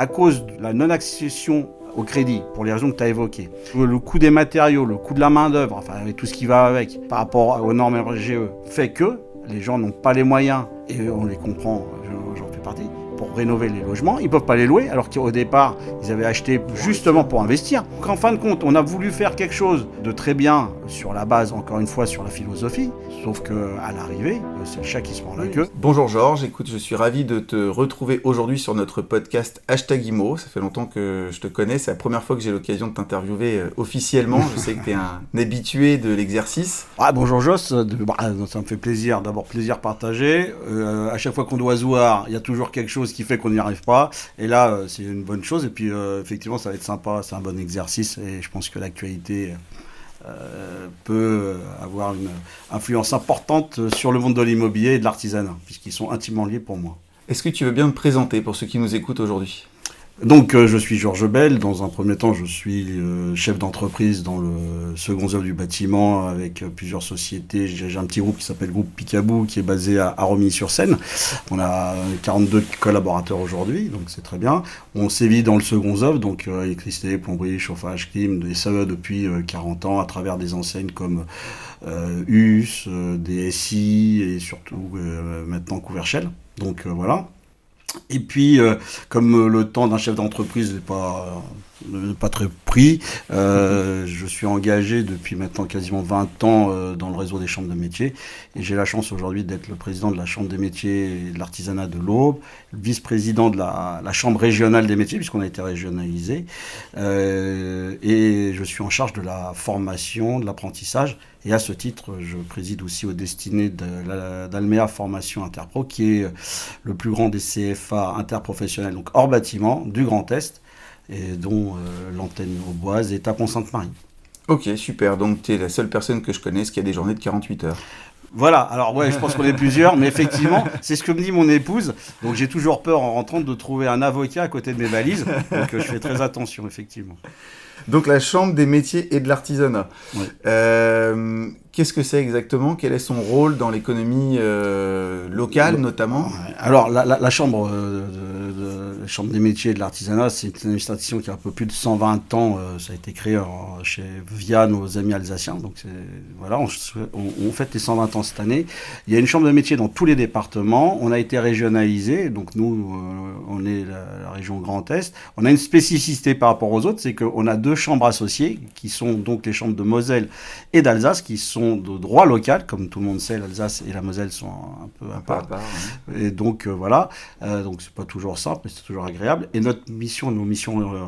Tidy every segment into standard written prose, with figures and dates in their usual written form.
à cause de la non-accession au crédit, pour les raisons que tu as évoquées, le coût des matériaux, le coût de la main-d'œuvre, enfin, avec tout ce qui va avec, par rapport aux normes RGE, fait que les gens n'ont pas les moyens, et on les comprend, j'en fais partie, pour rénover les logements, ils ne peuvent pas les louer, alors qu'au départ, ils avaient acheté justement pour investir. Donc en fin de compte, on a voulu faire quelque chose de très bien sur la base, encore une fois, sur la philosophie, sauf qu'à l'arrivée, c'est le chat qui se mord la queue. Bonjour Georges, écoute, je suis ravi de te retrouver aujourd'hui sur notre podcast #IMO. Ça fait longtemps que je te connais, c'est la première fois que j'ai l'occasion de t'interviewer officiellement. Je sais que tu es un habitué de l'exercice. Ah, bonjour Joss, ça me fait plaisir, d'abord plaisir partagé. À chaque fois qu'on doit se voir, il y a toujours quelque chose qui fait qu'on n'y arrive pas. Et là, c'est une bonne chose. Et puis, effectivement, ça va être sympa, c'est un bon exercice. Et je pense que l'actualité peut avoir une influence importante sur le monde de l'immobilier et de l'artisanat, puisqu'ils sont intimement liés pour moi. Est-ce que tu veux bien te présenter pour ceux qui nous écoutent aujourd'hui ? Donc, je suis Georges Bell. Dans un premier temps, je suis chef d'entreprise dans le second œuvre du bâtiment avec plusieurs sociétés. J'ai un petit groupe qui s'appelle Groupe Picaboo qui est basé à Romilly-sur-Seine. On a 42 collaborateurs aujourd'hui, donc c'est très bien. On sévit dans le second œuvre, donc électricité, plomberie, chauffage, clim, des SAE depuis 40 ans à travers des enseignes comme US, DSI et surtout maintenant Couverchel. Donc voilà. Et puis, comme le temps d'un chef d'entreprise n'est pas très pris, je suis engagé depuis maintenant quasiment 20 ans dans le réseau des chambres de métiers. Et j'ai la chance aujourd'hui d'être le président de la chambre des métiers et de l'artisanat de l'Aube, le vice-président de la chambre régionale des métiers, puisqu'on a été régionalisé. Et je suis en charge de la formation, de l'apprentissage. Et à ce titre, je préside aussi aux destinées d'Almea Formation Interpro, qui est le plus grand des CFA interprofessionnels, donc hors bâtiment, du Grand Est, et dont l'antenne auboise est à Pont-Sainte-Marie. Ok, super. Donc, tu es la seule personne que je connaisse qui a des journées de 48 heures. Voilà, alors ouais, je pense qu'on est plusieurs, mais effectivement, c'est ce que me dit mon épouse. Donc j'ai toujours peur en rentrant de trouver un avocat à côté de mes valises. Donc je fais très attention, effectivement. Donc la chambre des métiers et de l'artisanat. Oui. Qu'est-ce que c'est exactement ? Quel est son rôle dans l'économie locale notamment ? Alors la chambre, la chambre des métiers et de l'artisanat, c'est une institution qui a un peu plus de 120 ans. Ça a été créé via nos amis alsaciens. Donc voilà, on fête les 120 ans cette année. Il y a une chambre de métiers dans tous les départements. On a été régionalisé. Donc nous, on est la région Grand Est. On a une spécificité par rapport aux autres, c'est qu'on a 2 chambres associées qui sont donc les chambres de Moselle et d'Alsace qui sont de droit local, comme tout le monde sait, l'Alsace et la Moselle sont un peu à part. Ouais. Et donc voilà, donc c'est pas toujours simple, mais c'est toujours agréable. Et nos missions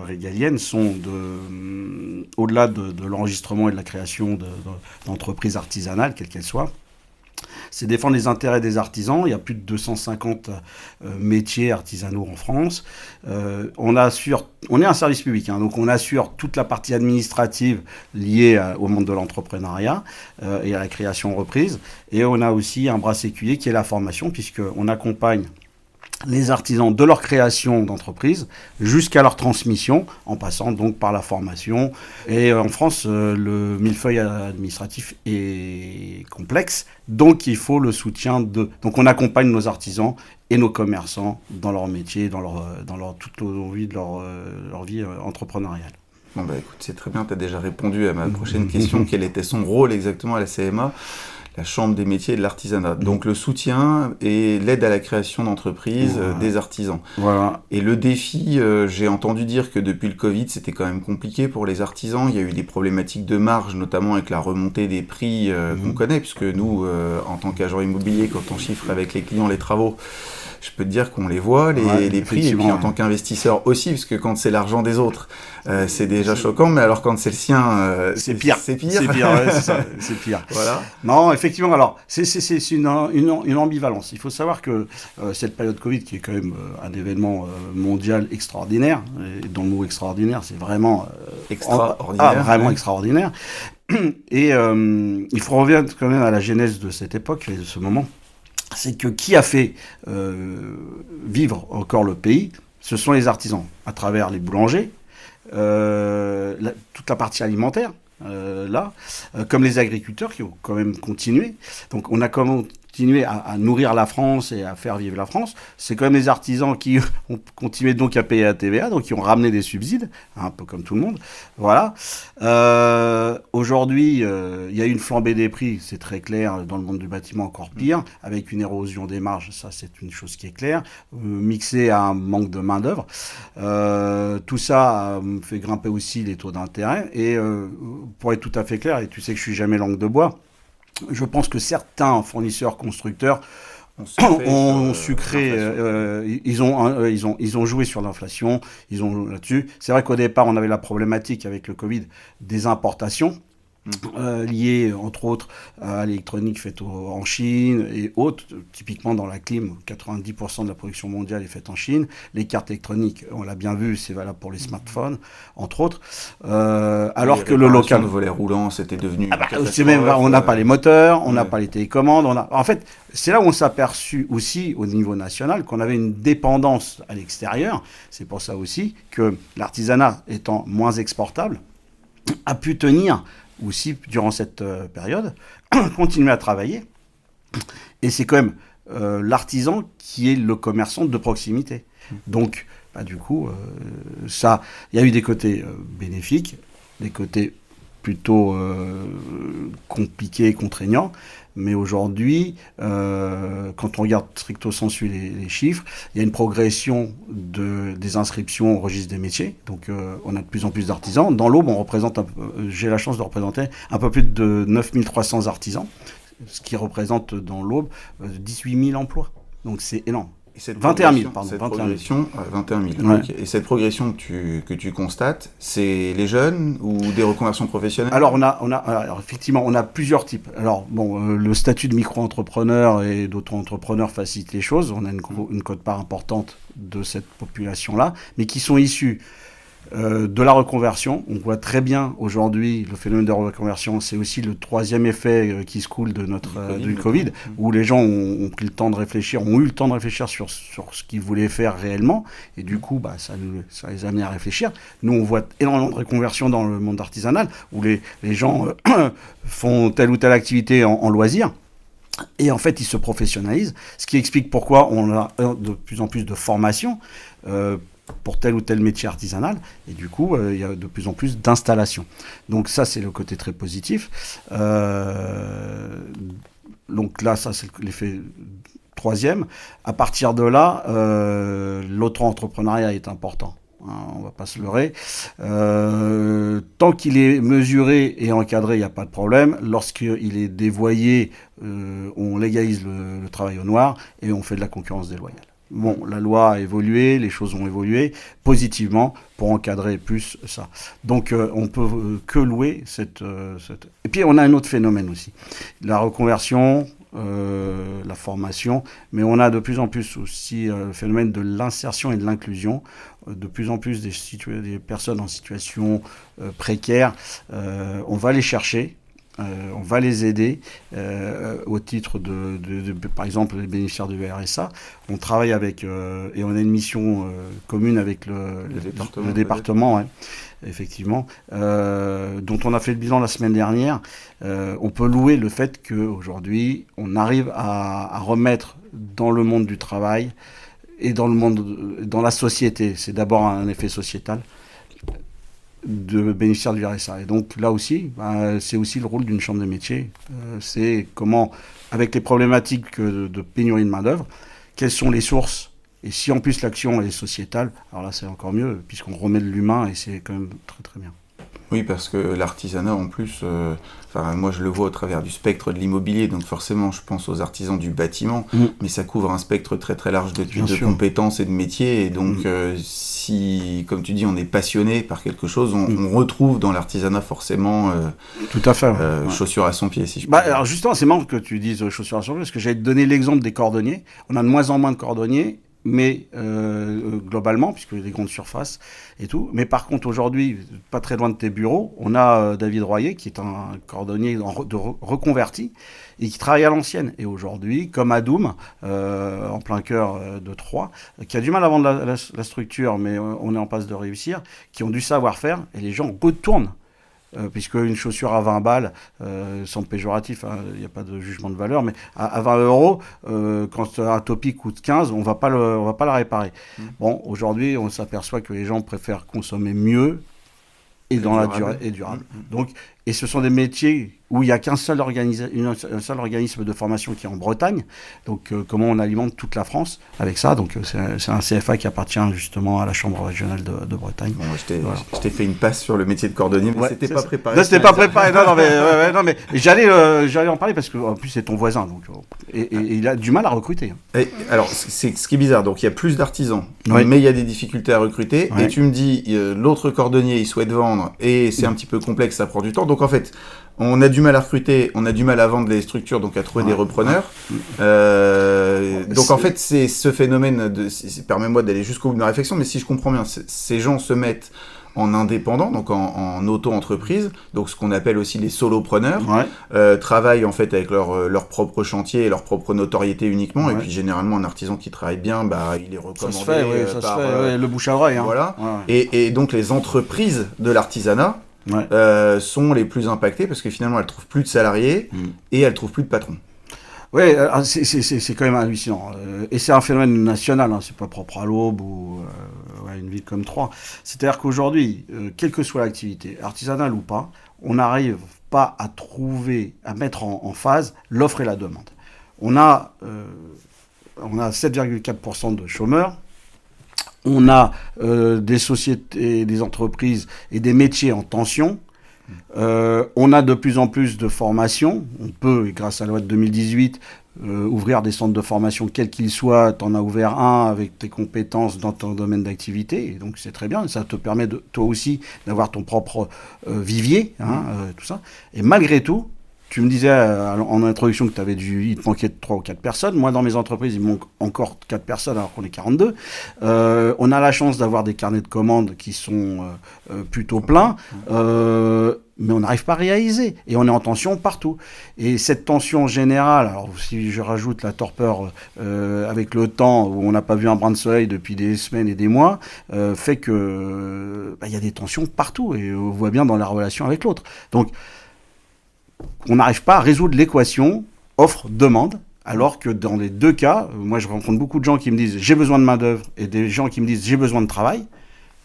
régaliennes sont au-delà de l'enregistrement et de la création d'entreprises artisanales, quelles qu'elles soient. C'est défendre les intérêts des artisans. Il y a plus de 250 métiers artisanaux en France. On est un service public, hein, donc on assure toute la partie administrative liée au monde de l'entrepreneuriat et à la création reprise. Et on a aussi un bras séculier qui est la formation, puisqu'on accompagne les artisans de leur création d'entreprise jusqu'à leur transmission, en passant donc par la formation. Et en France, le millefeuille administratif est complexe, donc il faut le soutien Donc on accompagne nos artisans et nos commerçants dans leur métier, dans toute vie de leur vie entrepreneuriale. Bon bah écoute, c'est très bien, tu as déjà répondu à ma prochaine question, quel était son rôle exactement à la CMA ? La chambre des métiers et de l'artisanat. Donc le soutien et l'aide à la création d'entreprises des artisans. Voilà. Et le défi, j'ai entendu dire que depuis le Covid, c'était quand même compliqué pour les artisans. Il y a eu des problématiques de marge, notamment avec la remontée des prix qu'on connaît, puisque nous, en tant qu'agent immobilier, quand on chiffre avec les clients les travaux, je peux te dire qu'on les voit, les prix, et puis en tant qu'investisseur aussi, parce que quand c'est l'argent des autres, c'est déjà choquant, mais alors quand c'est le sien, c'est pire. C'est pire. C'est pire, ouais, c'est ça, c'est pire. Voilà. Non, effectivement, alors, c'est une ambivalence. Il faut savoir que cette période Covid, qui est quand même un événement mondial extraordinaire, et dans le mot extraordinaire, c'est vraiment extraordinaire. Extraordinaire. Et il faut revenir quand même à la genèse de cette époque et de ce moment. C'est que qui a fait vivre encore le pays, ce sont les artisans, à travers les boulangers, toute la partie alimentaire, comme les agriculteurs qui ont quand même continué. Donc on a continuer à nourrir la France et à faire vivre la France. C'est quand même les artisans qui ont continué donc à payer la TVA, donc qui ont ramené des subsides, un peu comme tout le monde. Voilà. Aujourd'hui, il y a eu une flambée des prix, c'est très clair, dans le monde du bâtiment encore pire, avec une érosion des marges, ça c'est une chose qui est claire, mixée à un manque de main-d'œuvre. Tout ça fait grimper aussi les taux d'intérêt. Et pour être tout à fait clair, et tu sais que je suis jamais langue de bois, je pense que certains fournisseurs constructeurs ont sucré, ils ont joué sur l'inflation, ils ont là-dessus. C'est vrai qu'au départ, on avait la problématique avec le Covid des importations. Liées entre autres à l'électronique faite en Chine et autres, typiquement dans la clim, 90% de la production mondiale est faite en Chine. Les cartes électroniques, on l'a bien vu, c'est valable pour les smartphones, entre autres. Alors que le local, le volet roulant, c'était devenu. C'est même, on n'a pas les moteurs, on n'a pas les télécommandes. En fait, c'est là où on s'est aperçu aussi au niveau national qu'on avait une dépendance à l'extérieur. C'est pour ça aussi que l'artisanat étant moins exportable, a pu tenir aussi durant cette période, continuer à travailler. Et c'est quand même l'artisan qui est le commerçant de proximité. Donc, du coup, ça, il y a eu des côtés bénéfiques, des côtés plutôt compliqués et contraignants. Mais aujourd'hui, quand on regarde stricto sensu les chiffres, il y a une progression des inscriptions au registre des métiers. Donc, on a de plus en plus d'artisans. Dans l'Aube, j'ai la chance de représenter un peu plus de 9300 artisans, ce qui représente dans l'Aube 18 000 emplois. Donc, c'est énorme. 21 000, pardon. 21 000. Ouais. Okay. Et cette progression que tu constates, c'est les jeunes ou des reconversions professionnelles? Alors, alors, effectivement, on a plusieurs types. Alors, bon, le statut de micro-entrepreneur et d'auto-entrepreneur facilite les choses. On a une quote-part importante de cette population-là, mais qui sont issus de la reconversion. On voit très bien aujourd'hui le phénomène de reconversion. C'est aussi le troisième effet qui se coule du Covid, où les gens ont pris le temps de réfléchir, ont eu le temps de réfléchir sur ce qu'ils voulaient faire réellement. Et du coup, ça les a amenés à réfléchir. Nous, on voit énormément de reconversion dans le monde artisanal, où les gens font telle ou telle activité en loisir. Et en fait, ils se professionnalisent, ce qui explique pourquoi on a de plus en plus de formations pour tel ou tel métier artisanal, et du coup, il y a de plus en plus d'installations. Donc ça, c'est le côté très positif. Donc là, ça, c'est l'effet troisième. À partir de là, l'auto-entrepreneuriat est important. On ne va pas se leurrer. Tant qu'il est mesuré et encadré, il n'y a pas de problème. Lorsqu'il est dévoyé, on légalise le travail au noir et on fait de la concurrence déloyale. Bon, la loi a évolué, les choses ont évolué positivement pour encadrer plus ça. Donc, on peut que louer cette... Et puis, on a un autre phénomène aussi. La reconversion, la formation, mais on a de plus en plus aussi le phénomène de l'insertion et de l'inclusion. De plus en plus des personnes en situation précaire, on va les chercher. On va les aider au titre par exemple, les bénéficiaires du RSA. On travaille avec, et on a une mission commune avec le département, ouais, effectivement, dont on a fait le bilan la semaine dernière. On peut louer le fait qu'aujourd'hui, on arrive à remettre dans le monde du travail et dans la société, c'est d'abord un effet sociétal, de bénéficiaires du RSA. Et donc là aussi, c'est aussi le rôle d'une chambre de métier. C'est comment, avec les problématiques de pénurie de main-d'œuvre, quelles sont les sources. Et si en plus l'action est sociétale, alors là c'est encore mieux, puisqu'on remet de l'humain et c'est quand même très très bien. Oui, parce que l'artisanat, en plus, moi je le vois au travers du spectre de l'immobilier, donc forcément je pense aux artisans du bâtiment, mais ça couvre un spectre très très large de compétences et de métiers, et donc si, comme tu dis, on est passionné par quelque chose, on retrouve dans l'artisanat forcément tout à fait, chaussures à son pied, si je peux dire. Alors justement, c'est marrant que tu dises chaussures à son pied, parce que j'allais te donner l'exemple des cordonniers. On a de moins en moins de cordonniers, mais globalement, puisque les grandes surfaces et tout. Mais par contre, aujourd'hui, pas très loin de tes bureaux, on a David Royer, qui est un cordonnier reconverti et qui travaille à l'ancienne. Et aujourd'hui, comme Adoum, en plein cœur de Troyes, qui a du mal à vendre la structure, mais on est en passe de réussir, qui ont du savoir-faire, et les gens retournent puisque une chaussure à 20 balles, sans péjoratif, il n'y a pas de jugement de valeur, mais à 20 euros, quand un topi coûte 15, on va pas la réparer. Bon, aujourd'hui, on s'aperçoit que les gens préfèrent consommer mieux et dans la durée et durable. Donc, et ce sont des métiers où il n'y a qu'un seul organisme de formation qui est en Bretagne. Donc, comment on alimente toute la France avec ça. Donc, c'est un CFA qui appartient justement à la Chambre régionale de Bretagne. Bon, je t'ai fait une passe sur le métier de cordonnier, mais c'était pas préparé. Non, c'était pas préparé. Non, mais j'allais en parler parce que en plus c'est ton voisin, donc et il a du mal à recruter. Et, alors, c'est ce qui est bizarre. Donc, il y a plus d'artisans, oui. mais il y a des difficultés à recruter. Oui. Et tu me dis, l'autre cordonnier, il souhaite vendre, et c'est un petit peu complexe, ça prend du temps. Donc, en fait, on a du mal à recruter, on a du mal à vendre les structures, donc à trouver des repreneurs. Donc en fait, c'est ce phénomène, permets-moi d'aller jusqu'au bout de ma réflexion, mais si je comprends bien, ces gens se mettent en indépendant, donc en auto-entreprise, donc ce qu'on appelle aussi les solopreneurs, travaillent en fait avec leur propre chantier et leur propre notoriété uniquement, et puis généralement un artisan qui travaille bien, il est recommandé. Ça se fait, ça se fait, le bouche à oreille. Voilà. Et donc les entreprises de l'artisanat sont les plus impactées parce que finalement elles trouvent plus de salariés et elles trouvent plus de patrons. Oui, c'est quand même hallucinant. Et c'est un phénomène national, c'est pas propre à l'Aube ou une ville comme Troyes. C'est-à-dire qu'aujourd'hui, quelle que soit l'activité, artisanale ou pas, on n'arrive pas à mettre en phase l'offre et la demande. On a 7,4% de chômeurs. On a des sociétés, des entreprises et des métiers en tension. On a de plus en plus de formations. On peut, grâce à la loi de 2018, ouvrir des centres de formation, quels qu'ils soient. Tu en as ouvert un avec tes compétences dans ton domaine d'activité. Et donc, c'est très bien. Ça te permet, toi aussi, d'avoir ton propre vivier, tout ça. Et malgré tout, tu me disais en introduction que il te manquait 3 ou 4 personnes. Moi, dans mes entreprises, il me manque encore 4 personnes alors qu'on est 42. On a la chance d'avoir des carnets de commandes qui sont plutôt pleins, mais on n'arrive pas à réaliser. Et on est en tension partout. Et cette tension générale, alors si je rajoute la torpeur avec le temps, où on n'a pas vu un brin de soleil depuis des semaines et des mois, fait que y a des tensions partout. Et on voit bien dans la relation avec l'autre. Donc, on n'arrive pas à résoudre l'équation offre-demande, alors que dans les deux cas, moi je rencontre beaucoup de gens qui me disent j'ai besoin de main-d'œuvre et des gens qui me disent j'ai besoin de travail.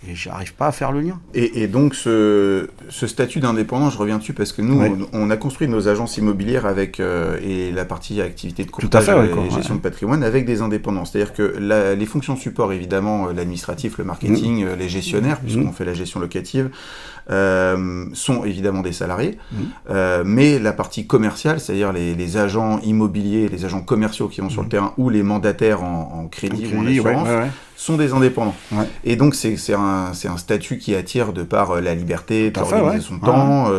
Et j'arrive pas à faire le lien. Et donc, ce statut d'indépendant, je reviens dessus parce que nous, on a construit nos agences immobilières avec et la partie activité de courtage et gestion de patrimoine avec des indépendants. C'est-à-dire que les fonctions support, évidemment, l'administratif, le marketing, les gestionnaires, puisqu'on fait la gestion locative, sont évidemment des salariés. Mais la partie commerciale, c'est-à-dire les agents immobiliers, les agents commerciaux qui vont sur le terrain ou les mandataires en crédit ou en assurance, sont des indépendants. Et donc, c'est un statut qui attire de par la liberté d'organiser son temps,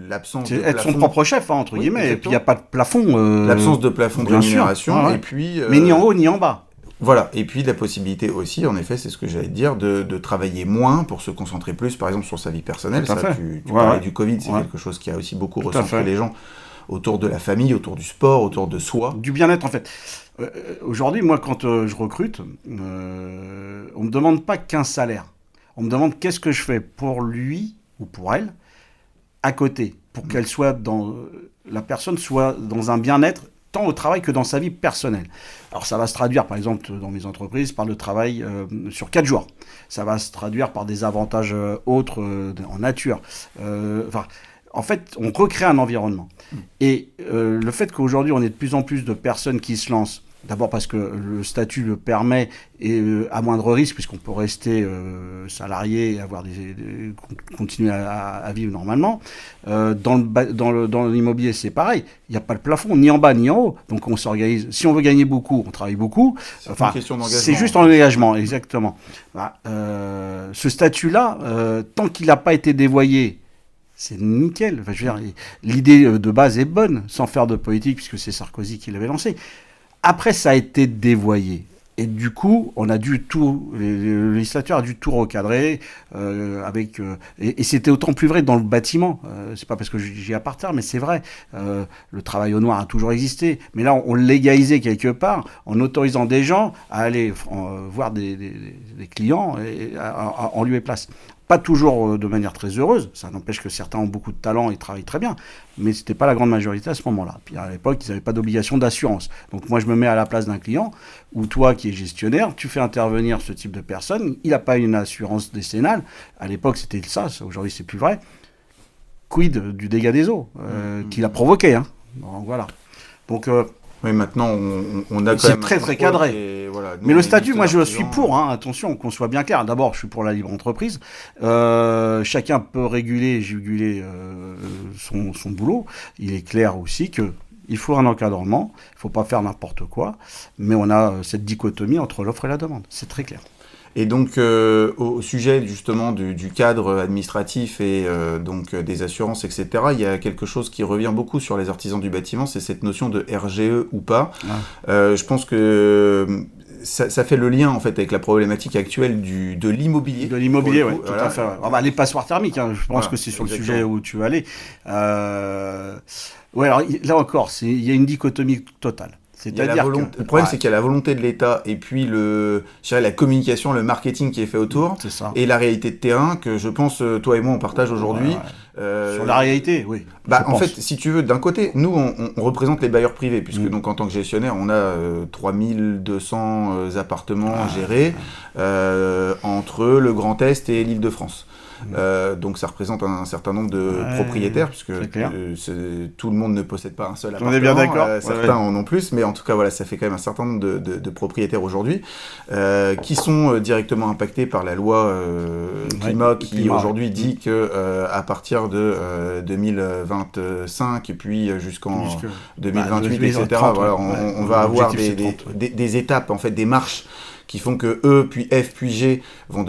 l'absence de plafond. Être son propre chef, entre guillemets, et puis il n'y a pas de plafond. L'absence de plafond de rémunération, et puis... mais ni en haut, ni en bas. Voilà, et puis la possibilité aussi, en effet, c'est ce que j'allais te dire, de travailler moins pour se concentrer plus, par exemple, sur sa vie personnelle. Tu parlais du Covid, c'est quelque chose qui a aussi beaucoup recentré les gens autour de la famille, autour du sport, autour de soi. Du bien-être, en fait. Aujourd'hui, moi, quand je recrute, on ne me demande pas qu'un salaire. On me demande qu'est-ce que je fais pour lui ou pour elle à côté, pour qu'elle soit la personne soit dans un bien-être tant au travail que dans sa vie personnelle. Alors ça va se traduire, par exemple, dans mes entreprises, par le travail sur 4 jours. Ça va se traduire par des avantages autres en nature. En fait, on recrée un environnement. Et le fait qu'aujourd'hui, on ait de plus en plus de personnes qui se lancent, d'abord parce que le statut le permet et à moindre risque, puisqu'on peut rester salarié et continuer à vivre normalement. Dans l'immobilier, c'est pareil. Il n'y a pas de plafond, ni en bas, ni en haut. Donc on s'organise. Si on veut gagner beaucoup, on travaille beaucoup. C'est juste en engagement, exactement. Ce statut-là, tant qu'il n'a pas été dévoyé, c'est nickel. Enfin, je veux dire, l'idée de base est bonne, sans faire de politique, puisque c'est Sarkozy qui l'avait lancé. Après, ça a été dévoyé. Et du coup, on a dû le législateur a dû tout recadrer et c'était autant plus vrai dans le bâtiment. C'est pas parce que j'y appartiens, mais c'est vrai. Le travail au noir a toujours existé. Mais là, on légalisait quelque part en autorisant des gens à aller voir des clients en lieu et place. Pas toujours de manière très heureuse, ça n'empêche que certains ont beaucoup de talent et travaillent très bien, mais ce n'était pas la grande majorité à ce moment-là. Puis à l'époque, ils n'avaient pas d'obligation d'assurance. Donc moi, je me mets à la place d'un client, ou toi qui es gestionnaire, tu fais intervenir ce type de personne, il n'a pas une assurance décennale, à l'époque c'était ça, aujourd'hui c'est plus vrai. Quid du dégât des eaux qu'il a provoqué, hein. Donc voilà. Donc oui, maintenant, on a quand c'est même très très cadré. Voilà, mais le statut, moi je suis pour, hein, attention, qu'on soit bien clair. D'abord, je suis pour la libre entreprise. Chacun peut réguler et juguler son boulot. Il est clair aussi que il faut un encadrement, il ne faut pas faire n'importe quoi, mais on a cette dichotomie entre l'offre et la demande. C'est très clair. Et donc, au sujet justement du cadre administratif et donc des assurances, etc., il y a quelque chose qui revient beaucoup sur les artisans du bâtiment, c'est cette notion de RGE ou pas. Je pense que ça fait le lien en fait avec la problématique actuelle de l'immobilier. De l'immobilier, oui, tout à fait. Ouais. Ah bah, les passoires thermiques, hein, je pense que c'est sur exactement. le sujet où tu vas aller. Ouais, alors là encore, il y a une dichotomie totale. C'est-à-dire le problème, c'est qu'il y a la volonté de l'État et puis la communication, le marketing qui est fait autour, et la réalité de terrain que je pense, toi et moi, on partage aujourd'hui. Sur la réalité, oui. En fait, si tu veux, d'un côté, nous, on représente les bailleurs privés, puisque donc en tant que gestionnaire, on a 3200 appartements gérés entre le Grand Est et l'Île-de-France. Donc ça représente un certain nombre de propriétaires, puisque tout le monde ne possède pas un seul appartement. On est bien d'accord. Certains en ont plus, mais en tout cas, voilà, ça fait quand même un certain nombre de propriétaires aujourd'hui qui sont directement impactés par la loi climat qui aujourd'hui dit que à partir de 2025 et puis jusqu'en 2028, etc., 30, voilà, on va avoir des étapes, en fait, des marches qui font que E, puis F, puis G vont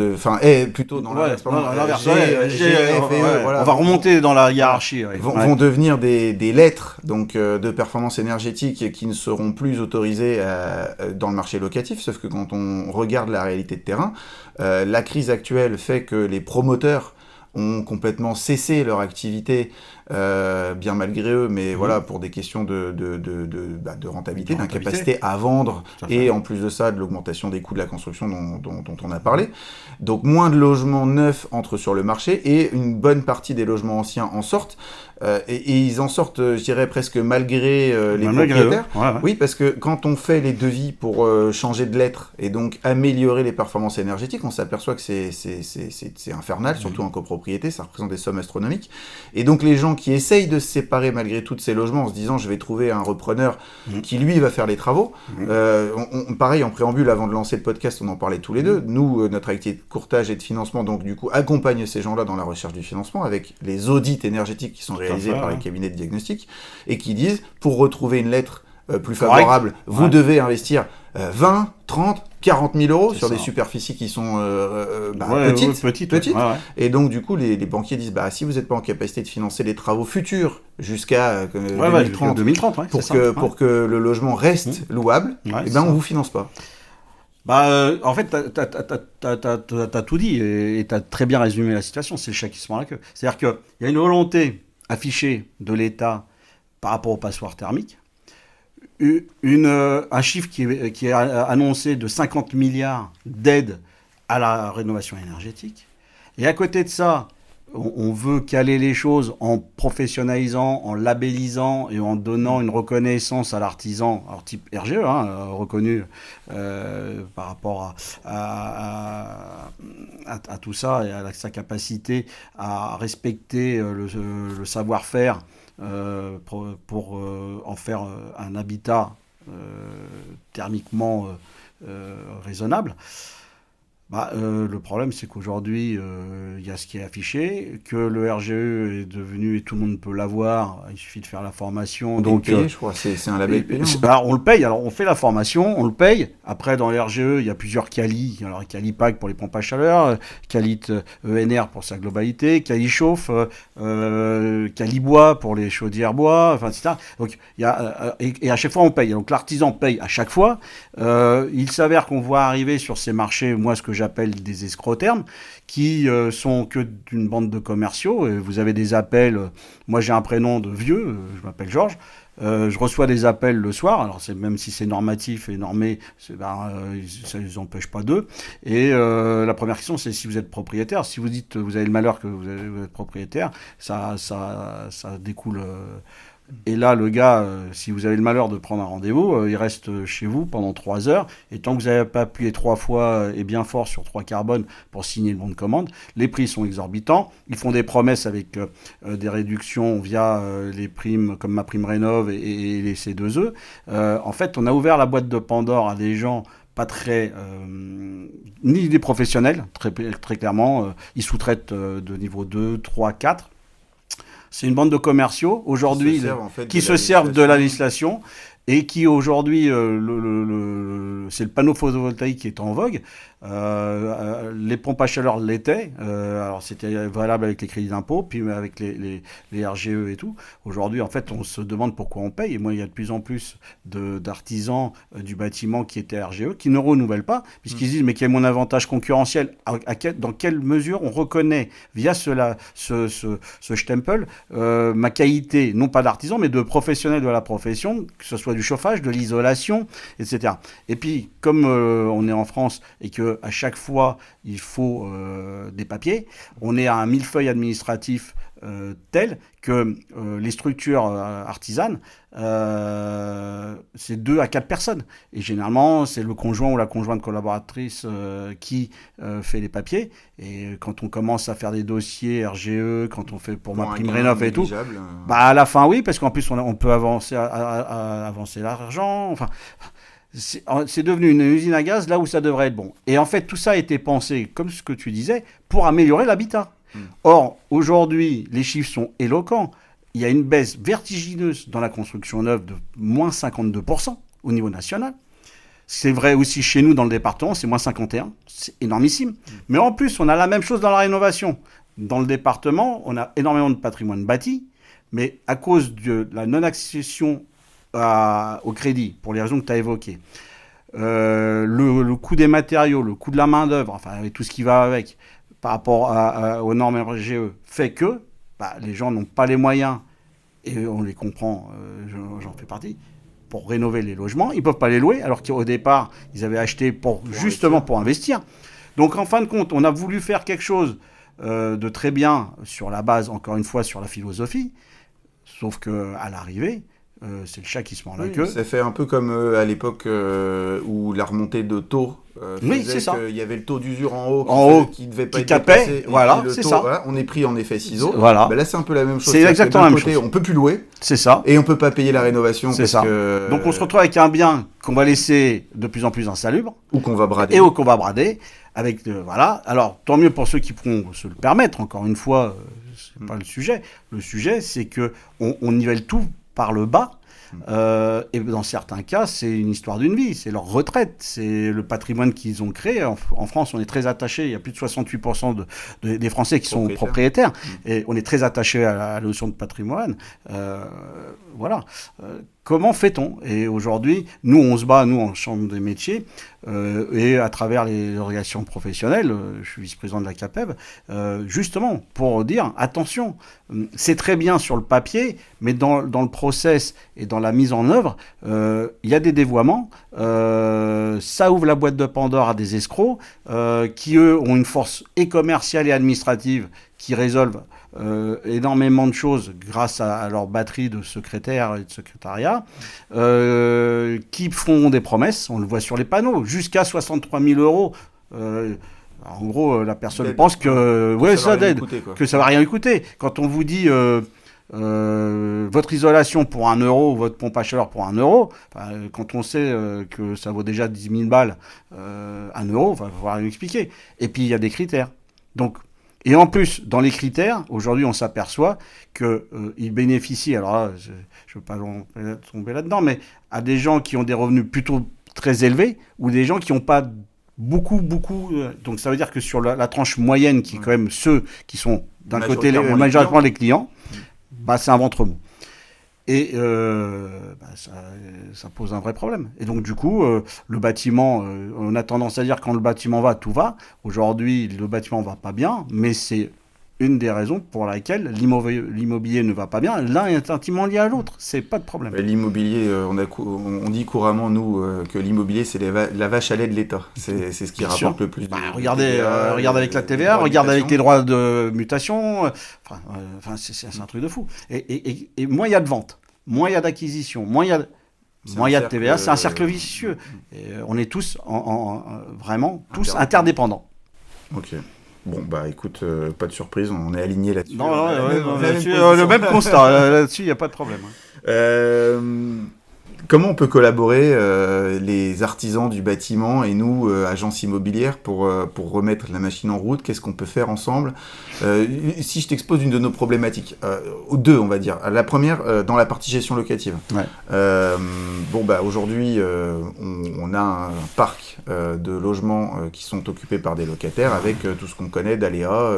plutôt dans l'inverse. G, F et E, voilà. On va remonter dans la hiérarchie. Vont devenir des lettres donc, de performance énergétique qui ne seront plus autorisées dans le marché locatif, sauf que quand on regarde la réalité de terrain, la crise actuelle fait que les promoteurs ont complètement cessé leur activité, bien malgré eux, mais voilà, pour des questions de rentabilité, d'incapacité à vendre, et en plus de ça, de l'augmentation des coûts de la construction dont on a parlé. Donc moins de logements neufs entrent sur le marché, et une bonne partie des logements anciens en sortent, et ils en sortent, je dirais, presque malgré les propriétaires. Oui, parce que quand on fait les devis pour changer de lettre, et donc améliorer les performances énergétiques, on s'aperçoit que c'est infernal, surtout en copropriété, ça représente des sommes astronomiques. Et donc les gens qui essayent de se séparer malgré tout de ces logements en se disant je vais trouver un repreneur qui lui va faire les travaux. Pareil, en préambule, avant de lancer le podcast, on en parlait tous les deux. Nous, notre activité de courtage et de financement, donc du coup, accompagne ces gens-là dans la recherche du financement avec les audits énergétiques qui sont réalisés par les cabinets de diagnostic et qui disent pour retrouver une lettre plus favorable, vous devez investir 20, 30, 40 000 euros sur des superficies qui sont petites. Et donc, du coup, les banquiers disent, si vous n'êtes pas en capacité de financer les travaux futurs jusqu'à 2030, pour que le logement reste louable, on ne vous finance pas. En fait, t'as tout dit et t'as très bien résumé la situation, c'est le chat qui se mord la queue. C'est-à-dire qu'il y a une volonté affichée de l'État par rapport aux passoires thermiques, un chiffre qui est annoncé de 50 milliards d'aides à la rénovation énergétique. Et à côté de ça, on veut caler les choses en professionnalisant, en labellisant et en donnant une reconnaissance à l'artisan, alors type RGE, reconnu par rapport à tout ça et à sa capacité à respecter le savoir-faire pour en faire un habitat thermiquement raisonnable. Le problème, c'est qu'aujourd'hui, il y a ce qui est affiché, que le RGE est devenu, et tout le monde peut l'avoir, il suffit de faire la formation. Donc, je crois, c'est un label payant. On le paye, alors on fait la formation, on le paye. Après, dans le RGE, il y a plusieurs Cali. Alors, Cali-Pac pour les pompes à chaleur, Cali ENR pour sa globalité, Cali-Chauffe, Cali-Bois pour les chaudières bois, etc. Donc, il y a, et à chaque fois, on paye. Donc, l'artisan paye à chaque fois. Il s'avère qu'on voit arriver sur ces marchés, moi, ce que j'appelle des escrocs-termes, qui sont que d'une bande de commerciaux. Et vous avez des appels, moi j'ai un prénom de vieux, je m'appelle Georges. Je reçois des appels le soir, alors même si c'est normatif et normé, ça ne les empêche pas d'eux. Et la première question, c'est si vous êtes propriétaire. Si vous dites vous avez le malheur que vous êtes propriétaire, ça découle. Et là, le gars, si vous avez le malheur de prendre un rendez-vous, il reste chez vous pendant 3 heures. Et tant que vous n'avez pas appuyé 3 fois et bien fort sur 3 carbones pour signer le bon de commande, les prix sont exorbitants. Ils font des promesses avec des réductions via les primes comme ma prime rénov et les C2E. En fait, on a ouvert la boîte de Pandore à des gens pas très... ni des professionnels, très clairement. Ils sous-traitent de niveau 2, 3, 4. C'est une bande de commerciaux aujourd'hui qui se servent de la législation et qui aujourd'hui, c'est le panneau photovoltaïque qui est en vogue. Les pompes à chaleur l'étaient. Alors c'était valable avec les crédits d'impôt, puis avec les RGE et tout. Aujourd'hui, en fait, on se demande pourquoi on paye. Et moi, il y a de plus en plus d'artisans du bâtiment qui étaient RGE, qui ne renouvellent pas, puisqu'ils disent mais quel est mon avantage concurrentiel, dans quelle mesure on reconnaît via ce stempel ma qualité, non pas d'artisan, mais de professionnel de la profession, que ce soit du chauffage, de l'isolation, etc. Et puis, comme on est en France et que à chaque fois, il faut des papiers. On est à un millefeuille administratif tel que les structures artisanes, c'est 2 à 4 personnes. Et généralement, c'est le conjoint ou la conjointe collaboratrice qui fait les papiers. Et quand on commence à faire des dossiers RGE, quand on fait pour ma prime rénov et tout, à la fin, oui, parce qu'en plus, on peut avancer l'argent. Enfin... C'est devenu une usine à gaz là où ça devrait être bon. Et en fait, tout ça a été pensé, comme ce que tu disais, pour améliorer l'habitat. Or, aujourd'hui, les chiffres sont éloquents. Il y a une baisse vertigineuse dans la construction neuve de moins 52% au niveau national. C'est vrai aussi chez nous dans le département, c'est moins 51%. C'est énormissime. Mais en plus, on a la même chose dans la rénovation. Dans le département, on a énormément de patrimoine bâti, mais à cause de la non-accession au crédit, pour les raisons que tu as évoquées, le coût des matériaux, le coût de la main-d'œuvre, enfin, et tout ce qui va avec, par rapport aux normes RGE, fait que les gens n'ont pas les moyens, et on les comprend, j'en fais partie, pour rénover les logements. Ils ne peuvent pas les louer, alors qu'au départ, ils avaient acheté justement pour investir. Donc, en fin de compte, on a voulu faire quelque chose de très bien sur la base, encore une fois, sur la philosophie, sauf qu'à l'arrivée, c'est le chat qui se mord la queue. Ça fait un peu comme à l'époque où la remontée de taux faisait qu'il y avait le taux d'usure en haut qui ne devait pas être dépassé. Voilà, c'est ça. Voilà, on est pris en effet ciseaux. Voilà. Là, c'est un peu la même chose. C'est exactement la même chose. On ne peut plus louer. C'est ça. Et on ne peut pas payer la rénovation. C'est ça. Donc, on se retrouve avec un bien qu'on va laisser de plus en plus insalubre. Ou qu'on va brader. Et qu'on va brader. Avec, voilà. Alors, tant mieux pour ceux qui pourront se le permettre. Encore une fois, c'est pas le sujet. Le sujet, c'est qu'on nivelle tout par le bas. Et dans certains cas, c'est une histoire d'une vie, c'est leur retraite, c'est le patrimoine qu'ils ont créé. En France, on est très attaché, il y a plus de 68% des Français qui sont propriétaires, et on est très attaché à la notion de patrimoine. Voilà. Comment fait-on ? Et aujourd'hui, nous, on se bat, nous, en Chambre des métiers, et à travers les organisations professionnelles, je suis vice-président de la CAPEB, justement, pour dire, attention, c'est très bien sur le papier, mais dans le process et dans la mise en œuvre, il y a des dévoiements, ça ouvre la boîte de Pandore à des escrocs, qui, eux, ont une force et commerciale et administrative qui résolvent énormément de choses grâce à leur batterie de secrétaires et de secrétariat, qui font des promesses, on le voit sur les panneaux, jusqu'à 63 000 euros. En gros, la personne pense que ça d'aide, que ça va rien lui coûter. Quand on vous dit votre isolation pour 1 euro, votre pompe à chaleur pour 1 euro, quand on sait que ça vaut déjà 10 000 balles, 1 euro, il va falloir lui expliquer. Et puis il y a des critères. Donc, et en plus, dans les critères, aujourd'hui, on s'aperçoit qu'ils bénéficient, alors là, je ne veux pas tomber là-dedans, mais à des gens qui ont des revenus plutôt très élevés ou des gens qui n'ont pas beaucoup. Donc ça veut dire que sur la tranche moyenne, qui est quand même ceux qui sont d'un côté majoritairement les clients, c'est un ventre mou. Et ça pose un vrai problème. Et donc, du coup, le bâtiment, on a tendance à dire quand le bâtiment va, tout va. Aujourd'hui, le bâtiment va pas bien, mais c'est une des raisons pour laquelle l'immobilier ne va pas bien. L'un est intimement lié à l'autre. C'est pas de problème. L'immobilier, on dit couramment, nous, que l'immobilier, c'est la vache à lait de l'État. C'est ce qui rapporte le plus. Regardez avec la TVA, regardez avec les droits de mutation. C'est un truc de fou. Et moins il y a de ventes, moins il y a d'acquisition, moins il y a de TVA, c'est un cercle vicieux. Et on est tous vraiment tous interdépendants. Ok. Bon, bah écoute, pas de surprise, on est aligné là-dessus. Non, le même constat, là-dessus, il n'y a pas de problème. Comment on peut collaborer, les artisans du bâtiment et nous, agences immobilières, pour remettre la machine en route? Qu'est-ce qu'on peut faire ensemble? Si je t'expose une de nos problématiques, ou deux, on va dire. La première, dans la partie gestion locative. Ouais. Aujourd'hui, on a un parc de logements qui sont occupés par des locataires avec tout ce qu'on connaît d'aléas,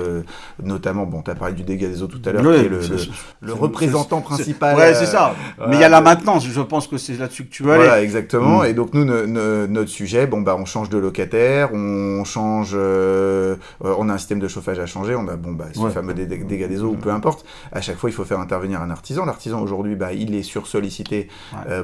notamment, tu as parlé du dégât des eaux tout à l'heure, qui est le représentant principal. Ouais, c'est ça. Mais il y a la maintenance, je pense que c'est là-dessus que tu veux aller. Voilà, exactement. Et donc nous, notre sujet, on change de locataire, on change, on a un système de chauffage à changer, on a ce fameux dégâts des eaux ou peu importe. À chaque fois, il faut faire intervenir un artisan. L'artisan aujourd'hui, il est sursollicité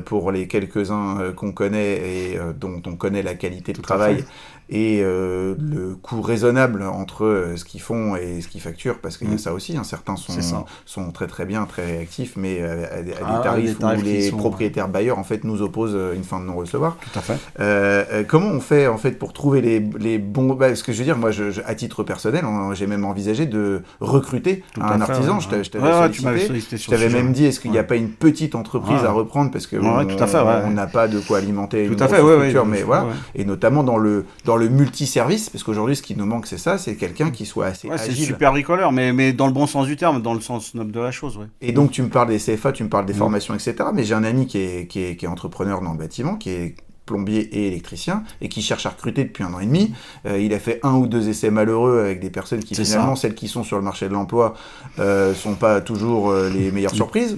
pour les quelques-uns qu'on connaît et dont on connaît la qualité de travail. Et le coût raisonnable entre ce qu'ils font et ce qu'ils facturent, parce qu'il y a ça aussi, certains sont très très bien, très réactifs, mais à des tarifs où les propriétaires bailleurs en fait nous opposent une fin de non-recevoir. Tout à fait. Comment on fait en fait pour trouver les bons... Parce que je veux dire, moi à titre personnel, j'ai même envisagé de recruter un artisan. Je t'avais sollicité. Je t'avais même dit, est-ce qu'il n'y a pas une petite entreprise à reprendre, parce que on n'a pas de quoi alimenter une grosse structure, mais voilà. Et notamment dans le multiservice, parce qu'aujourd'hui, ce qui nous manque, c'est quelqu'un qui soit assez agile. C'est super bricoleur, mais dans le bon sens du terme, dans le sens noble de la chose. Et donc, tu me parles des CFA, tu me parles des formations, etc. Mais j'ai un ami qui est entrepreneur dans le bâtiment, qui est plombier et électricien, et qui cherche à recruter depuis 1 an et demi. Il a fait 1 ou 2 essais malheureux avec des personnes qui, finalement, celles qui sont sur le marché de l'emploi, sont pas toujours les meilleures surprises.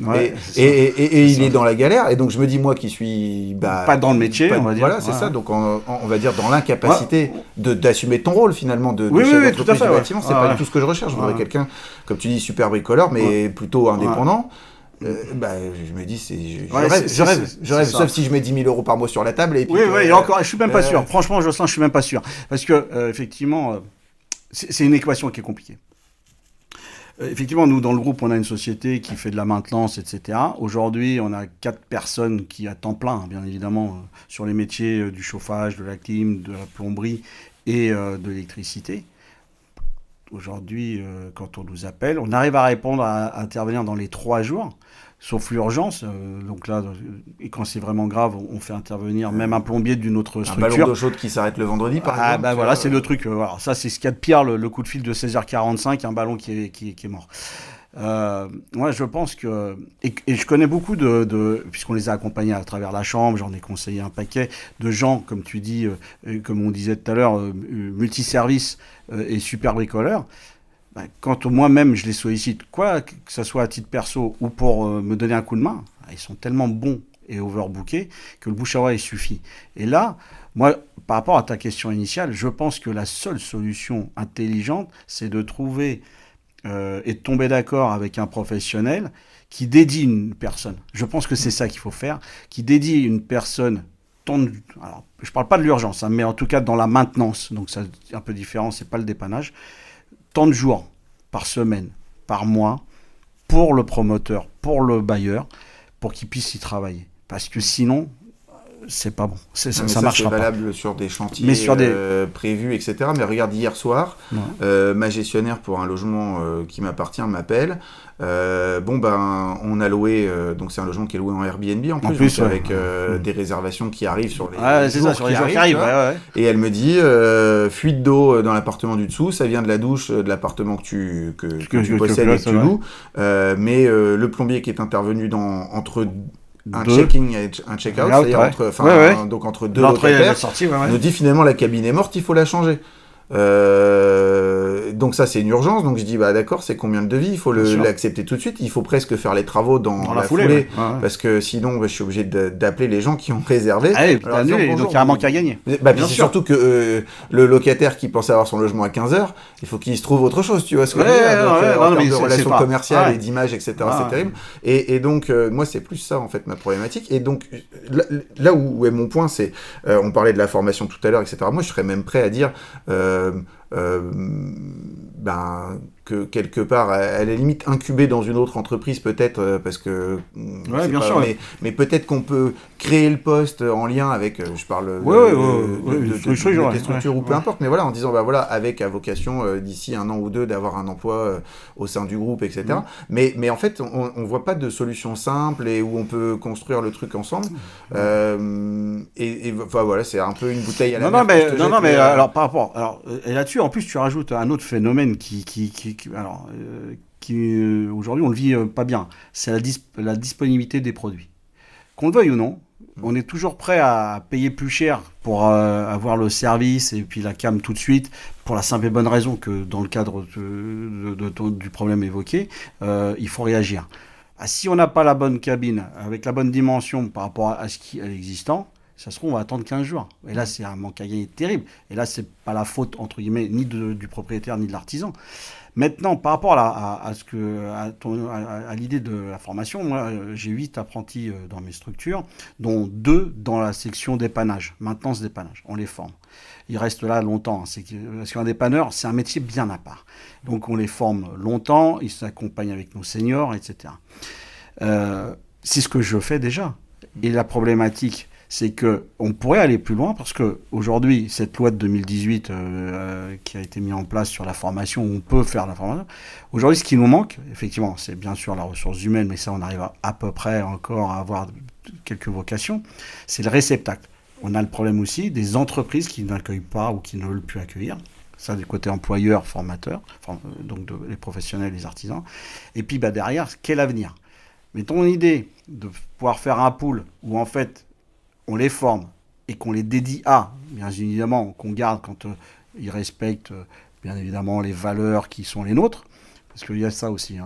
Et il est dans la galère. Et donc, je me dis, moi qui suis... pas dans le métier, on va dire. Voilà, c'est ça. Donc, on va dire dans l'incapacité d'assumer ton rôle, finalement, de chef d'entreprise du bâtiment. C'est pas du tout ce que je recherche. Je voudrais quelqu'un, comme tu dis, super bricoleur, mais plutôt indépendant. Je me dis, je rêve, sauf si je mets 10 000 € par mois sur la table. Et puis et encore, je suis même pas sûr. Franchement, Jocelyn, je suis même pas sûr. Parce que, effectivement, c'est une équation qui est compliquée. Effectivement, nous, dans le groupe, on a une société qui fait de la maintenance, etc. Aujourd'hui, on a 4 personnes qui, à temps plein, bien évidemment, sur les métiers du chauffage, de la clim, de la plomberie et de l'électricité. Aujourd'hui, quand on nous appelle, on arrive à répondre, à intervenir dans les 3 jours, sauf l'urgence. Donc là, et quand c'est vraiment grave, on fait intervenir même un plombier d'une autre structure. Un ballon d'eau chaude qui s'arrête le vendredi, par exemple. Voilà, c'est le truc. Voilà. Ça, c'est ce qu'il y a de pire, le coup de fil de 16h45, un ballon qui est mort. Moi, je pense que... Et je connais beaucoup puisqu'on les a accompagnés à travers la chambre, j'en ai conseillé un paquet de gens, comme tu dis, comme on disait tout à l'heure, multiservices et super bricoleurs. Quand moi-même, je les sollicite, quoi que ce soit à titre perso ou pour me donner un coup de main, ils sont tellement bons et overbookés que le bouche à oreille suffit. Et là, moi, par rapport à ta question initiale, je pense que la seule solution intelligente, c'est de trouver... et de tomber d'accord avec un professionnel qui dédie une personne. Je pense que c'est ça qu'il faut faire, qui dédie une personne. Alors, je ne parle pas de l'urgence, mais en tout cas dans la maintenance, donc c'est un peu différent, c'est pas le dépannage. Tant de jours par semaine, par mois, pour le promoteur, pour le bailleur, pour qu'il puisse y travailler. Parce que sinon, c'est pas bon. Ça marchera pas. C'est valable sur des chantiers prévus, etc. Mais regarde, hier soir, ma gestionnaire pour un logement qui m'appartient m'appelle. On a loué, donc c'est un logement qui est loué en Airbnb en plus avec des réservations qui arrivent sur les jours qui arrivent. Et elle me dit, fuite d'eau dans l'appartement du dessous, ça vient de la douche de l'appartement que tu possèdes et que tu loues. Mais le plombier qui est intervenu entre un check-in et un check-out, c'est-à-dire donc entre 2 locataires, nous dit finalement la cabine est morte, il faut la changer. Donc ça, c'est une urgence. Donc je dis, bah d'accord, c'est combien le devis? Il faut l'accepter tout de suite. Il faut presque faire les travaux dans la foulée. Ouais. Parce que sinon, je suis obligé d'appeler les gens qui ont réservé. Ah, et puis donc il y a un manque à gagner. C'est surtout que le locataire qui pensait avoir son logement à 15h, il faut qu'il se trouve autre chose, tu vois ce que je veux dire. En termes de relations commerciales et d'images, etc., c'est terrible. Et donc, moi, c'est plus ça, en fait, ma problématique. Et donc, là où est mon point, c'est, on parlait de la formation tout à l'heure, etc. Moi, je serais même prêt à dire... que quelque part, à la limite, incuber dans une autre entreprise, peut-être, parce que... bien sûr. Mais peut-être qu'on peut créer le poste en lien avec, je parle des structures ou peu importe, mais voilà, en disant, bah voilà, avec à vocation, d'ici 1 an ou 2, d'avoir un emploi au sein du groupe, etc. Mais en fait, on voit pas de solution simple et où on peut construire le truc ensemble. Enfin, voilà, c'est un peu une bouteille à la mer. Non, mais alors, par rapport... Alors, et là-dessus, en plus, tu rajoutes un autre phénomène qui aujourd'hui, on le vit pas bien. C'est la disponibilité des produits. Qu'on le veuille ou non, on est toujours prêt à payer plus cher pour avoir le service et puis la cam tout de suite, pour la simple et bonne raison que dans le cadre du problème évoqué, il faut réagir. Si on n'a pas la bonne cabine, avec la bonne dimension par rapport à l'existant, ça se trouve, on va attendre 15 jours. Et là, c'est un manque à gagner terrible. Et là, c'est pas la faute, entre guillemets, ni du propriétaire, ni de l'artisan. Maintenant, par rapport à l'idée de la formation, moi, j'ai 8 apprentis dans mes structures, dont 2 dans la section dépannage, maintenance dépannage. On les forme. Ils restent là longtemps. Parce qu'un dépanneur, c'est un métier bien à part. Donc, on les forme longtemps, ils s'accompagnent avec nos seniors, etc. C'est ce que je fais déjà. Et la problématique, c'est qu'on pourrait aller plus loin parce qu'aujourd'hui, cette loi de 2018 qui a été mise en place sur la formation, on peut faire la formation. Aujourd'hui, ce qui nous manque, effectivement, c'est bien sûr la ressource humaine, mais ça, on arrive à peu près encore à avoir quelques vocations, c'est le réceptacle. On a le problème aussi des entreprises qui n'accueillent pas ou qui ne veulent plus accueillir. Ça, du côté employeur, formateur, donc les professionnels, les artisans. Et puis derrière, quel avenir? Mais ton idée de pouvoir faire un pool où en fait, on les forme et qu'on les dédie bien évidemment, qu'on garde quand ils respectent bien évidemment les valeurs qui sont les nôtres, parce qu'il y a ça aussi,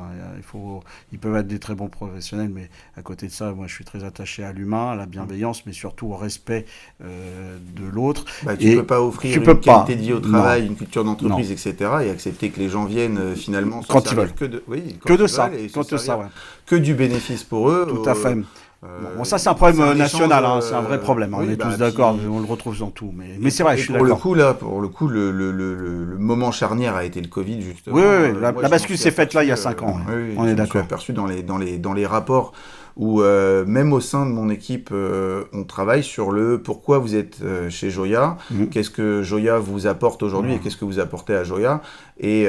ils peuvent être des très bons professionnels, mais à côté de ça, moi je suis très attaché à l'humain, à la bienveillance, mais surtout au respect de l'autre. Tu ne peux pas offrir une qualité de vie au travail, une culture d'entreprise, etc. et accepter que les gens viennent finalement se servir que du bénéfice pour eux. Tout à fait. Bon, ça c'est un problème national, c'est un vrai problème. On est tous d'accord, on le retrouve dans tout. Mais c'est vrai, je suis d'accord. Pour le coup, le moment charnière a été le Covid justement. Oui, la bascule s'est faite là il y a 5 ans. On est d'accord. Je me suis aperçu dans les rapports où même au sein de mon équipe, on travaille sur le pourquoi vous êtes chez Joya, qu'est-ce que Joya vous apporte aujourd'hui et qu'est-ce que vous apportez à Joya. Et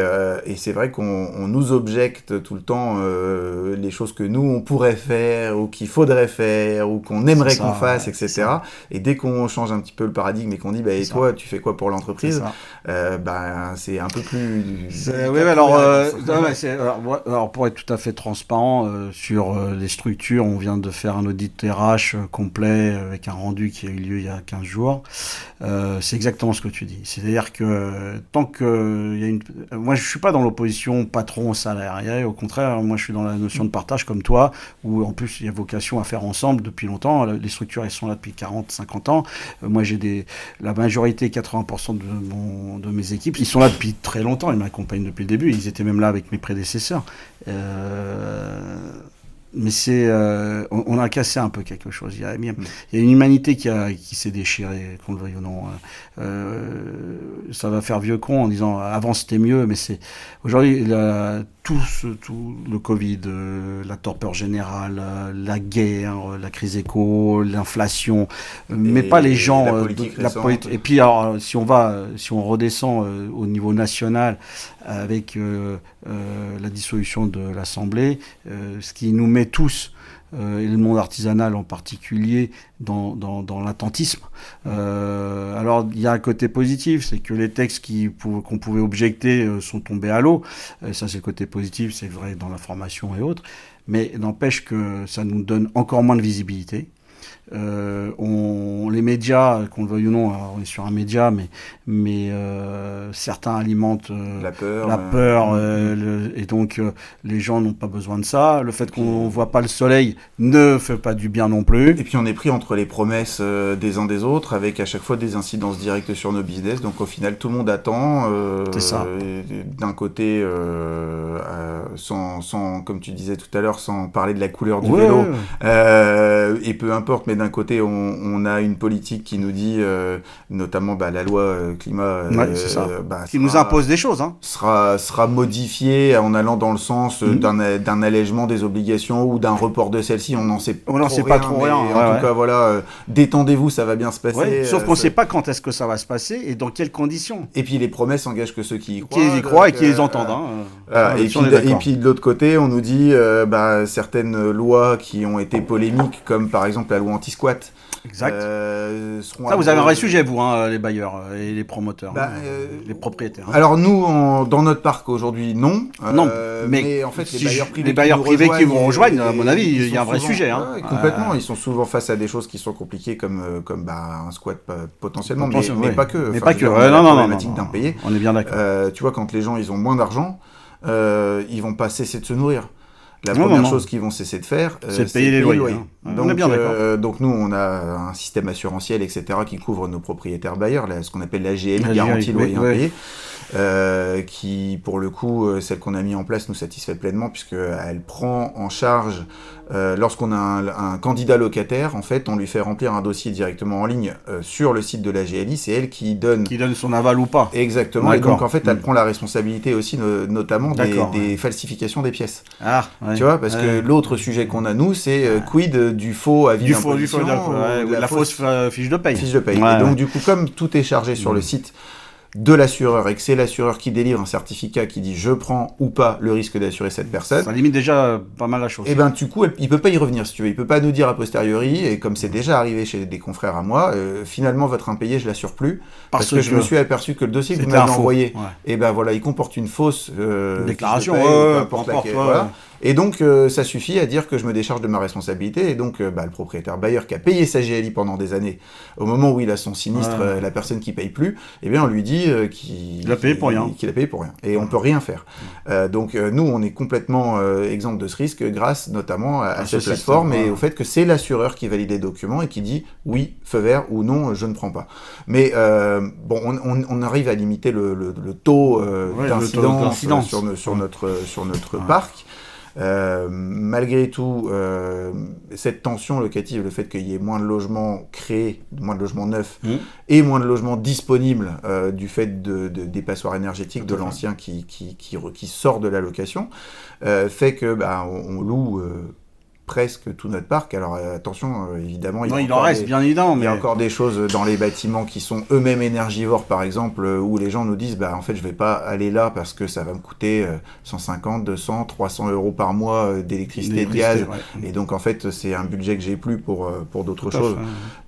c'est vrai qu'on nous objecte tout le temps les choses que nous, on pourrait faire ou qu'il faudrait faire ou qu'on aimerait qu'on fasse, etc. Et dès qu'on change un petit peu le paradigme et qu'on dit, et toi, tu fais quoi pour l'entreprise, c'est un peu plus... alors, pour être tout à fait transparent sur les structures, on vient de faire un audit RH complet avec un rendu qui a eu lieu il y a 15 jours. C'est exactement ce que tu dis. C'est-à-dire que tant qu'il y a moi, je ne suis pas dans l'opposition patron-salarié. Au contraire, moi, je suis dans la notion de partage comme toi, où en plus, il y a vocation à faire ensemble depuis longtemps. Les structures, elles sont là depuis 40, 50 ans. Moi, j'ai la majorité, 80% de mes équipes, ils sont là depuis très longtemps. Ils m'accompagnent depuis le début. Ils étaient même là avec mes prédécesseurs. Mais on a cassé un peu quelque chose. Il y a une humanité qui s'est déchirée, qu'on le veuille ou non. Ça va faire vieux con en disant avant c'était mieux, mais aujourd'hui tout le Covid, la torpeur générale, la guerre, la crise éco, l'inflation, mais pas les gens. La politique et puis alors, si on redescend au niveau national avec la dissolution de l'Assemblée, ce qui nous met tous, et le monde artisanal en particulier, dans l'attentisme. Alors, il y a un côté positif, c'est que les textes qu'on pouvait objecter sont tombés à l'eau. Ça, c'est le côté positif, c'est vrai dans la formation et autres. Mais n'empêche que ça nous donne encore moins de visibilité. les médias, qu'on le veuille ou non, alors on est sur un média, mais certains alimentent la peur, et donc les gens n'ont pas besoin de ça. Le fait qu'on ne voit pas le soleil ne fait pas du bien non plus. Et puis on est pris entre les promesses des uns des autres, avec à chaque fois des incidences directes sur nos business. Donc au final, tout le monde attend. C'est ça. D'un côté, sans, comme tu disais tout à l'heure, sans parler de la couleur du vélo, et peu importe, mais d'un côté, on a une politique qui nous dit, notamment la loi climat, c'est ça. Qui nous impose des choses. Hein. Sera modifiée en allant dans le sens d'un allègement des obligations ou d'un report de celles-ci. On n'en sait pas trop rien. En tout cas, voilà, détendez-vous, ça va bien se passer. Ouais, sauf qu'on ne sait pas quand est-ce que ça va se passer et dans quelles conditions. Et puis les promesses engagent que ceux qui y croient. Qui y croient et qui les entendent. Et puis de l'autre côté, on nous dit certaines lois qui ont été polémiques, comme par exemple la loi anti-squat. Exact. Ça, vous avez un vrai sujet, vous, les bailleurs et les promoteurs, les propriétaires. Alors nous, dans notre parc aujourd'hui, non. Non, mais en fait, les bailleurs privés qui vous rejoignent, à mon avis, il y a un vrai sujet. Complètement. Ils sont souvent face à des choses qui sont compliquées, comme un squat potentiellement, mais pas que. Mais pas que. Problématique d'impayé. On est bien d'accord. Tu vois, quand les gens ils ont moins d'argent, ils vont pas cesser de se nourrir. La première chose qu'ils vont cesser de faire, c'est de payer les loyers. Donc, on est bien d'accord. Donc nous, on a un système assurantiel, etc., qui couvre nos propriétaires bailleurs, ce qu'on appelle la GLI, garantie loyer impayé, qui, pour le coup, celle qu'on a mis en place nous satisfait pleinement, puisqu'elle prend en charge, lorsqu'on a un candidat locataire, en fait, on lui fait remplir un dossier directement en ligne sur le site de la GLI, c'est elle qui donne son aval ou pas. Exactement, et donc en fait, elle prend la responsabilité aussi, notamment des falsifications des pièces. Tu vois, parce que l'autre sujet qu'on a, nous, c'est quid du faux avis d'imposition, la fausse fiche de paye. Et donc, du coup, comme tout est chargé sur le site de l'assureur et que c'est l'assureur qui délivre un certificat qui dit je prends ou pas le risque d'assurer cette personne, ça limite déjà pas mal la chose. Et du coup, il peut pas y revenir, si tu veux. Il peut pas nous dire a posteriori, et comme c'est déjà arrivé chez des confrères à moi, finalement votre impayé je l'assure plus parce que je me suis aperçu que le dossier que vous m'avez envoyé, il comporte une fausse déclaration, voilà. Et donc, ça suffit à dire que je me décharge de ma responsabilité. Et donc, le propriétaire bailleur qui a payé sa GLI pendant des années, au moment où il a son sinistre, la personne qui paye plus, on lui dit qu'il a payé pour rien. Et on peut rien faire. Donc, nous, on est complètement exempt de ce risque grâce notamment à cette plateforme et au fait que c'est l'assureur qui valide les documents et qui dit oui, feu vert ou non, je ne prends pas. Mais on arrive à limiter le taux d'incidence sur notre parc. Malgré tout, cette tension locative, le fait qu'il y ait moins de logements créés, moins de logements neufs et moins de logements disponibles du fait des passoires énergétiques de l'ancien qui sort de la location, fait que on loue presque tout notre parc. Alors attention, évidemment, il en reste, bien évidemment, mais il y a encore des choses dans les bâtiments qui sont eux-mêmes énergivores, par exemple, où les gens nous disent en fait je vais pas aller là parce que ça va me coûter 150, 200, 300 euros par mois d'électricité, de gaz, et donc en fait c'est un budget que j'ai plus pour d'autres choses.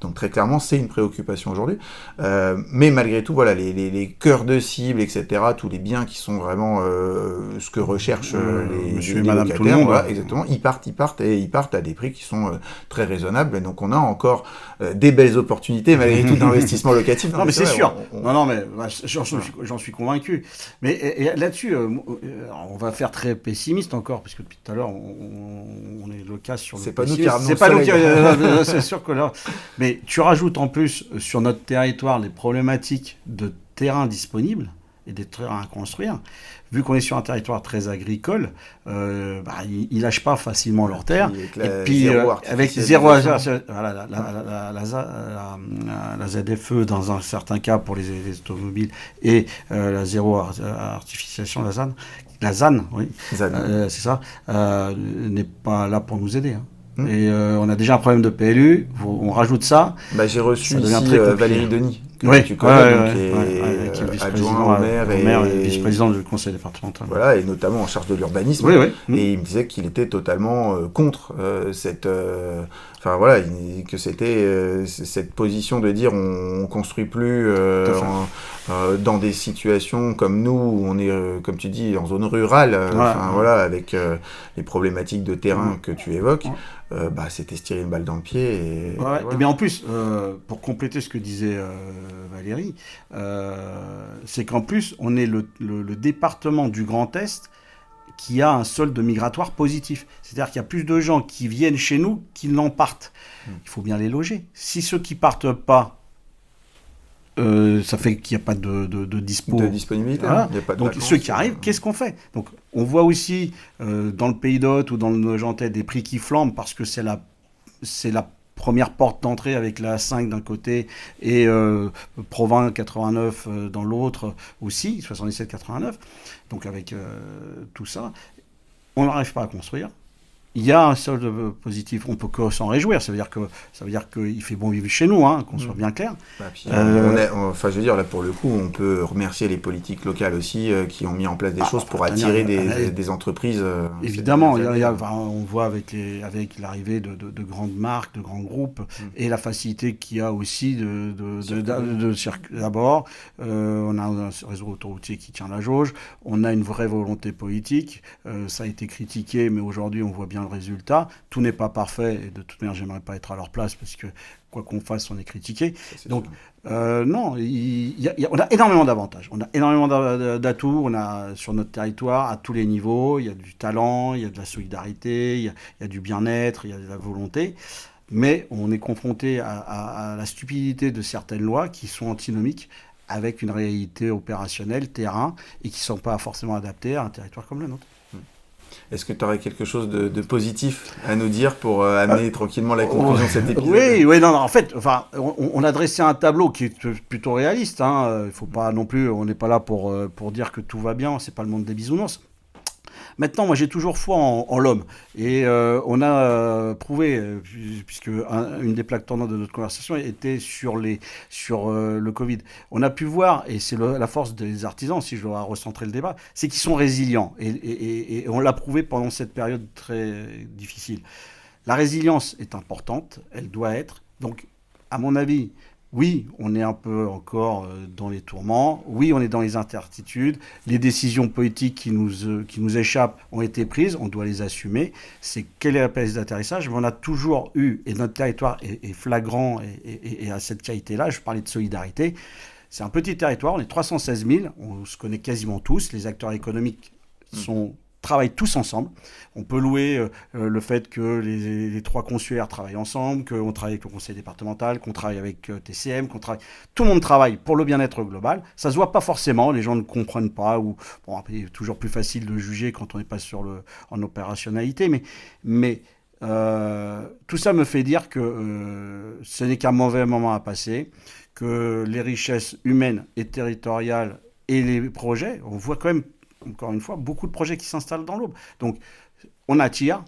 Donc très clairement c'est une préoccupation aujourd'hui, mais malgré tout voilà, les cœurs de cible, etc., tous les biens qui sont vraiment ce que recherchent les madame locataires, tout le monde, voilà, exactement, ils partent à des prix qui sont très raisonnables, et donc on a encore des belles opportunités malgré tout d'investissement locatif. Non mais c'est sûr. Non mais j'en suis convaincu. Mais et là-dessus, on va faire très pessimiste encore, parce que depuis tout à l'heure on est le cas sur le. C'est pas nous qui ramenons. C'est pas nous qui. C'est sûr que là. Mais tu rajoutes en plus sur notre territoire les problématiques de terrain disponible et des terrains à construire. Vu qu'on est sur un territoire très agricole, ils lâchent pas facilement leurs terres. Et puis avec zéro la ZFE dans un certain cas pour les automobiles et la zéro artificialisation, la ZAN, oui, c'est ça, n'est pas là pour nous aider. Et on a déjà un problème de PLU, on rajoute ça. J'ai reçu ici Valérie Denis, que tu connais, qui est adjoint au maire et vice-président du conseil départemental. Voilà, et notamment en charge de l'urbanisme. Et il me disait qu'il était totalement contre cette... que c'était cette position de dire on construit plus dans des situations comme nous, où on est, comme tu dis, en zone rurale, avec les problématiques de terrain que tu évoques. C'était se tirer une balle dans le pied. Et bien en plus, pour compléter ce que disait Valérie, c'est qu'en plus, on est le département du Grand Est qui a un solde migratoire positif. C'est-à-dire qu'il y a plus de gens qui viennent chez nous qu'ils n'en partent. Il faut bien les loger. Si ceux qui partent pas, ça fait qu'il n'y a pas de disponibilité. Voilà. Il y a pas de donc vacances, ceux qui arrivent, qu'est-ce qu'on fait? Donc on voit aussi dans le Pays d'Hôte ou dans le Nogentais des prix qui flambent parce que c'est la première porte d'entrée avec la 5 d'un côté et Provins 89 dans l'autre aussi, 77-89. Donc avec tout ça, on n'arrive pas à construire. Il y a un solde positif, on peut que s'en réjouir. Ça veut dire qu'il fait bon vivre chez nous, qu'on soit bien clair. Je veux dire, là pour le coup, on peut remercier les politiques locales aussi qui ont mis en place des choses pour attirer des entreprises. Évidemment, on voit avec l'arrivée de grandes marques, de grands groupes, et la facilité qu'il y a aussi de circuler. D'abord, on a un réseau autoroutier qui tient la jauge, on a une vraie volonté politique. Ça a été critiqué, mais aujourd'hui, on voit bien le résultat. Tout n'est pas parfait et de toute manière j'aimerais pas être à leur place parce que quoi qu'on fasse on est critiqué. Donc non, on a énormément d'avantages, on a énormément d'atouts, on a sur notre territoire à tous les niveaux, il y a du talent, il y a de la solidarité, il y a du bien-être, il y a de la volonté, mais on est confronté à la stupidité de certaines lois qui sont antinomiques avec une réalité opérationnelle, terrain, et qui ne sont pas forcément adaptées à un territoire comme le nôtre. Est-ce que tu aurais quelque chose de positif à nous dire pour amener tranquillement la conclusion de cet épisode? Oui, non, en fait, on a dressé un tableau qui est plutôt réaliste. Il faut pas non plus, on n'est pas là pour dire que tout va bien, c'est pas le monde des bisounours. Maintenant, moi, j'ai toujours foi en l'homme. Et on a prouvé, puisque une des plaques tournantes de notre conversation était sur le Covid. On a pu voir, et c'est la force des artisans, si je dois recentrer le débat, c'est qu'ils sont résilients. Et on l'a prouvé pendant cette période très difficile. La résilience est importante, elle doit être. Donc, à mon avis, oui, on est un peu encore dans les tourments. Oui, on est dans les incertitudes. Les décisions politiques qui nous échappent ont été prises. On doit les assumer. C'est quelle est la place d'atterrissage? Mais on a toujours eu, et notre territoire est flagrant et à cette qualité-là, je parlais de solidarité. C'est un petit territoire, on est 316 000, on se connaît quasiment tous. Les acteurs économiques travaillent tous ensemble. On peut louer le fait que les trois consulaires travaillent ensemble, qu'on travaille avec le conseil départemental, qu'on travaille avec TCM, tout le monde travaille pour le bien-être global. Ça se voit pas forcément, les gens ne comprennent pas, après, il est toujours plus facile de juger quand on n'est pas en opérationnalité, mais tout ça me fait dire que ce n'est qu'un mauvais moment à passer, que les richesses humaines et territoriales et les projets, on voit quand même encore une fois, beaucoup de projets qui s'installent dans l'Aube. Donc, on attire.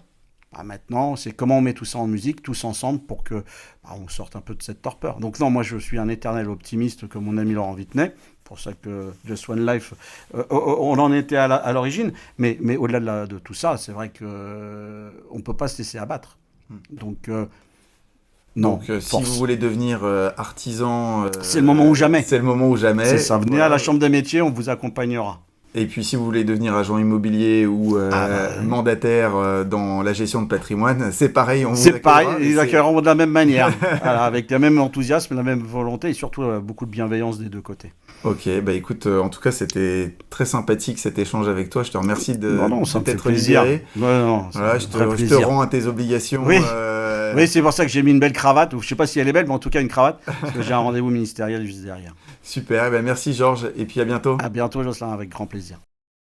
Maintenant, c'est comment on met tout ça en musique, tous ensemble, pour que on sorte un peu de cette torpeur. Donc non, moi, je suis un éternel optimiste, comme mon ami Laurent Vittenet. Pour ça que Just One Life, on en était à l'origine. Mais au-delà de tout ça, c'est vrai qu'on ne peut pas se laisser abattre. Donc... Donc, si vous voulez devenir artisan... c'est le moment ou jamais. C'est le moment ou jamais. C'est ça, venez à la Chambre des métiers, on vous accompagnera. Et puis, si vous voulez devenir agent immobilier ou mandataire dans la gestion de patrimoine, c'est pareil. C'est pareil, ils accueilleront de la même manière, voilà, avec le même enthousiasme, la même volonté et surtout beaucoup de bienveillance des deux côtés. Ok, écoute, en tout cas, c'était très sympathique cet échange avec toi. Je te remercie de t'être libéré. Je te rends à tes obligations. Oui. Oui, c'est pour ça que j'ai mis une belle cravate, ou je ne sais pas si elle est belle, mais en tout cas une cravate, parce que j'ai un rendez-vous ministériel juste derrière. Super, merci Georges, et puis à bientôt. À bientôt Jocelyn, avec grand plaisir.